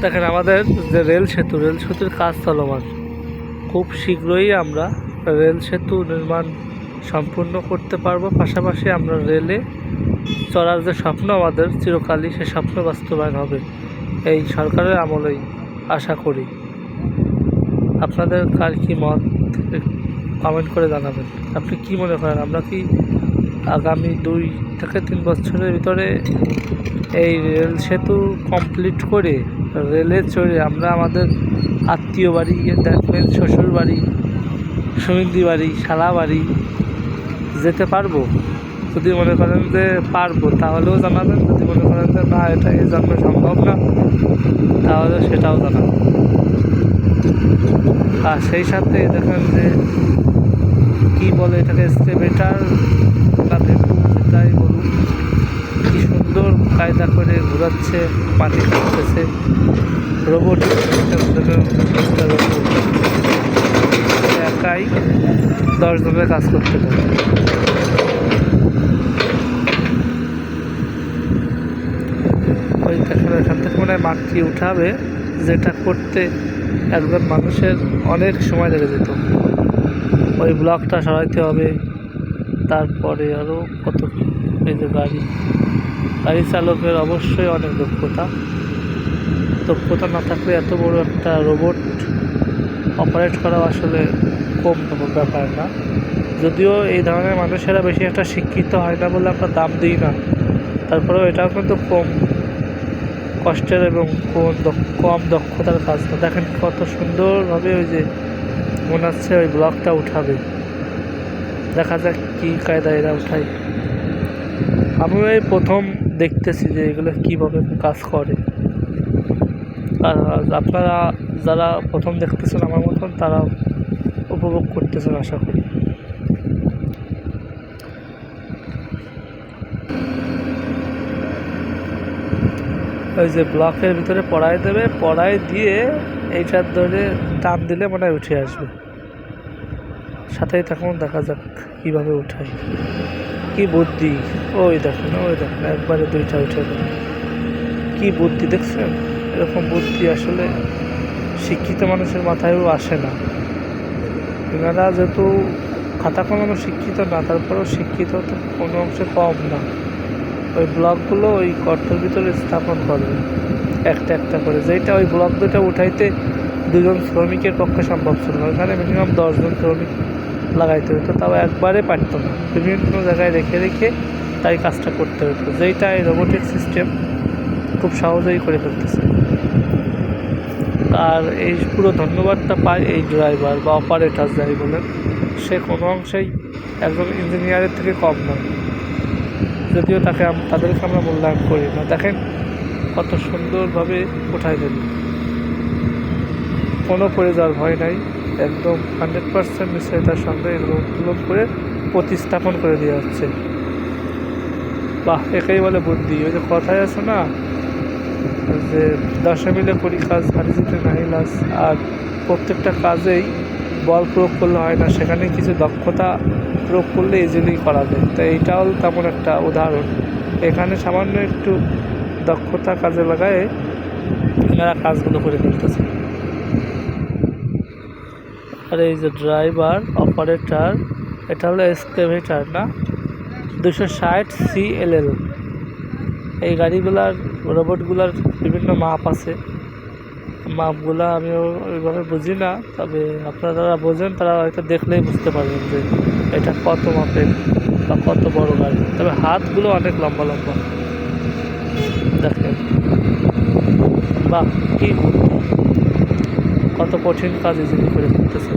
দেখেন আমাদের যে রেল সেতুর কাজ চলমান। খুব শীঘ্রই আমরা রেল সেতু নির্মাণ সম্পূর্ণ করতে পারবো। পাশাপাশি আমরা রেলে চড়ার যে স্বপ্ন আমাদের চিরকালই, সে স্বপ্ন বাস্তবায়ন হবে এই সরকারের আমলেই আশা করি। আপনাদের কার কি মত কমেন্ট করে জানাবেন। আপনি কি মনে করেন, আমরা কি আগামী 2 থেকে 3 বছরের ভিতরে এই রেল সেতু কমপ্লিট করে রেলে চড়ে আমরা আমাদের আত্মীয় বাড়ি, দেখবেন শ্বশুর বাড়ি, সুমিন্দি বাড়ি, শালা বাড়ি যেতে পারবো? যদি মনে করেন যে পারবো তাহলেও জানাবেন। যদি মনে করেন যে না, এটা এই জন্মে সম্ভব না, তাহলে সেটাও জানাবেন। আর সেই সাথে দেখেন যে কী বলে এটাকে, এক্সকেভেটর বা ভেপু, যেটাই বলুন, কি সুন্দর কায়দা করে ঘোরাচ্ছে, মাটি কাটতেছে। রোবটিক সিস্টেম, একাই 10 জনের কাজ করতে পারে। ওই দেখেন এখান থেকে মনে হয় মাটি উঠাবে, যেটা করতে একজন মানুষের অনেক সময় লেগে যেত। ওই ব্লকটা সরাইতে হবে, তারপরে আরও কত। এই যে গাড়ি চালকের অবশ্যই অনেক দক্ষতা না থাকলে এত বড় একটা রোবট অপারেট করা আসলে কম ব্যাপার না। যদিও এই ধরনের মানুষেরা বেশি একটা শিক্ষিত হয় না বলে আমরা দাম দিই না, তারপরেও এটাও কিন্তু কম কষ্টের এবং কম দক্ষতার কাজ না। দেখেন কত সুন্দরভাবে ওই যে মনে হচ্ছে ওই ব্লকটা উঠাবে। দেখা যাক কী কায়দায় এরা উঠায়। আমি এই প্রথম দেখতেছি যে এগুলো কীভাবে কাজ করে। আর আপনারা যারা প্রথম দেখতেছেন আমার মতন, তারা উপভোগ করতেছেন আশা করি। ওই যে ব্লকের ভিতরে পড়ায় দেবে, পড়ায় দিয়ে এইটার ধরে টান দিলে মনে হয় উঠে আসবে। সাথেই থাকুন, দেখা যাক কীভাবে উঠায়। কি বুদ্ধি! ওই দেখুন একবারে 2টা উঠে গেল। কী বুদ্ধি দেখছেন? এরকম বুদ্ধি আসলে শিক্ষিত মানুষের মাথায়ও আসে না। এনারা যেহেতু খাতা কলমে শিক্ষিত না, তারপরেও শিক্ষিত তো কোনো অংশে কম না। ওই ব্লকগুলো ওই গর্তের ভিতরে স্থাপন করবে একটা করে, যেটা ওই ব্লক 2টা উঠাইতে 2 জন শ্রমিকের পক্ষে সম্ভব ছিল না। ওখানে মিনিমাম 10 জন শ্রমিক লাগাইতে হতো, তাও একবারে পারত না। বিভিন্ন জায়গায় রেখে তাই কাজটা করতে হতো, যেইটা এই রোবোটিক সিস্টেম খুব সহজেই করে ফেলতেছে। আর এই পুরো ধন্যবাদটা পায় এই ড্রাইভার বা অপারেটর যাই বলেন, সে কোনো অংশেই একজন ইঞ্জিনিয়ারের থেকে কম নয়। যদিও তাদেরকে আমরা মূল্যায়ন করি না। দেখেন কত সুন্দরভাবে উঠাই দিল, কোনো পড়ে যাওয়ার ভয় নাই। একদম 100% নিশ্চয়তার সঙ্গে এগুলো উত্তোলন করে প্রতিস্থাপন করে দেওয়া হচ্ছে। বাহ, একেই বলে বুদ্ধি। ওই যে কথায় আছে না যে 10 মিলে করি কাজ, হারি জিতে নাহি লাজ। আর প্রত্যেকটা কাজেই বল প্রয়োগ করলে হয় না, সেখানে কিছু দক্ষতা প্রয়োগ করলে ইজিলি করা যায়। তো এইটাও তেমন একটা উদাহরণ। এখানে সামান্য একটু দক্ষতা কাজে লাগায় এনারা কাজগুলো করে ফেলতেছে। আর এই যে ড্রাইভার অপারেটর, এটা হলো এক্সকেভেটর না, 260 CLL। এই গাড়িগুলার রোবটগুলার বিভিন্ন মাপ আছে। মাপগুলা আমিও ওইভাবে বুঝি না, তবে আপনারা যারা বোঝেন তারা হয়তো দেখলেই বুঝতে পারবেন যে এটা কত মাপের বা কত বড় গাড়ি। তবে হাতগুলো অনেক লম্বা দেখেন। বাহ, কী বুদ্ধি! কত কঠিন কাজ ইজিলি করে করতেছে।